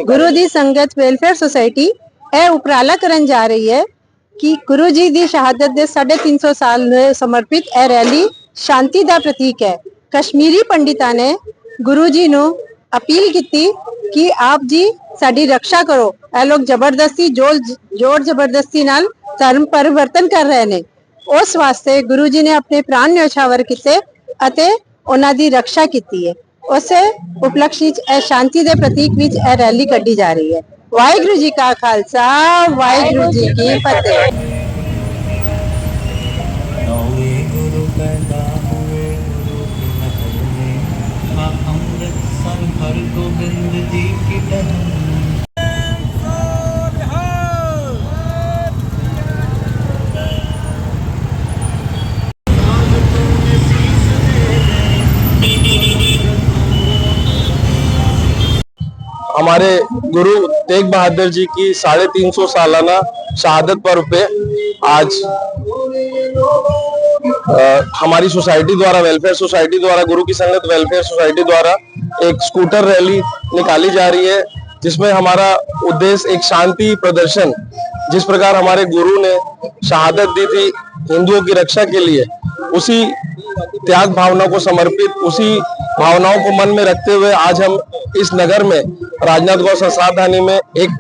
गुरु दी संगत welfare society ਇਹ ਉਪਰਾਲਾ ਕਰਨ ਜਾ ਰਹੀ ਹੈ ਕਿ ਗੁਰੂ ਜੀ ਦੀ ਸ਼ਹਾਦਤ ਦੇ 350 ਸਾਲ ਨੂੰ ਸਮਰਪਿਤ ਇਹ ਰੈਲੀ ਸ਼ਾਂਤੀ ਦਾ ਪ੍ਰਤੀਕ ਹੈ। ਕਸ਼ਮੀਰੀ ਪੰਡਿਤਾਂ ਨੇ ਗੁਰੂ ਜੀ ਨੂੰ ਅਪੀਲ ਕੀਤੀ ਕਿ ਆਪ ਜੀ ਸਾਡੀ ਰੱਖਿਆ ਕਰੋ। ਇਹ ਲੋਕ ਜ਼ਬਰਦਸਤੀ ਜੋਰ ਜ਼ਬਰਦਸਤੀ ਨਾਲ ਧਰਮ ਪਰਿਵਰਤਨ ਕਰ ਰਹੇ ਨੇ। ਉਸ ਵਾਸਤੇ ਗੁਰੂ ਜੀ ਨੇ ਆਪਣੇ ਪ੍ਰਾਣ ਨਿਛਾਵਰ ਕੀਤੇ ਅਤੇ ਉਹਨਾਂ ਦੀ ਰੱਖਿਆ ਕੀਤੀ ਹੈ। ਉਸੇ ਉਪਲਕਸ਼ ਵਿੱਚ ਇਹ ਸ਼ਾਂਤੀ ਦੇ ਪ੍ਰਤੀਕ ਵਿੱਚ ਇਹ ਰੈਲੀ ਕੱਢੀ ਜਾ ਰਹੀ ਹੈ। वाहिगुरु जी का खालसा वाहिगुरु जी की फतेह। हमारे गुरु तेग बहादुर जी की 350 सालाना शहादत पर्व पे आज हमारी सोसाइटी द्वारा वेलफेयर सोसाइटी द्वारा गुरु की संगत वेलफेयर सोसाइटी द्वारा एक स्कूटर रैली निकाली जा रही है, जिसमें हमारा उद्देश्य एक शांति प्रदर्शन, जिस प्रकार हमारे गुरु ने शहादत दी थी हिंदुओं की रक्षा के लिए, उसी त्याग भावना को समर्पित, उसी भावनाओं को मन में रखते हुए आज हम इस नगर में राजनांदगांव संस्थाधानी में एक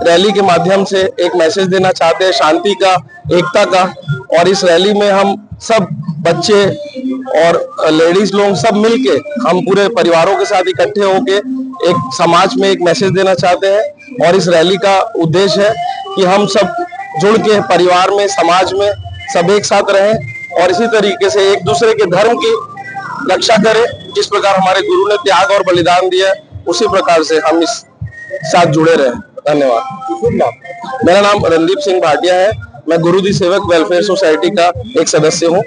रैली के माध्यम से एक मैसेज देना चाहते हैं शांति का, एकता का। और इस रैली में हम सब बच्चे और लेडीज लोग सब मिलके हम पूरे परिवारों के साथ इकट्ठे होके एक समाज में एक मैसेज देना चाहते हैं। और इस रैली का उद्देश्य है कि हम सब जुड़ के परिवार में समाज में सब एक साथ रहें और इसी तरीके से एक दूसरे के धर्म की रक्षा करें। जिस प्रकार हमारे गुरु ने त्याग और बलिदान दिया, उसी प्रकार से हम इस साथ जुड़े रहे। धन्यवाद। मेरा नाम रणदीप सिंह भाटिया है। मैं गुरु दी सेवक वेलफेयर सोसाइटी का एक सदस्य हूँ।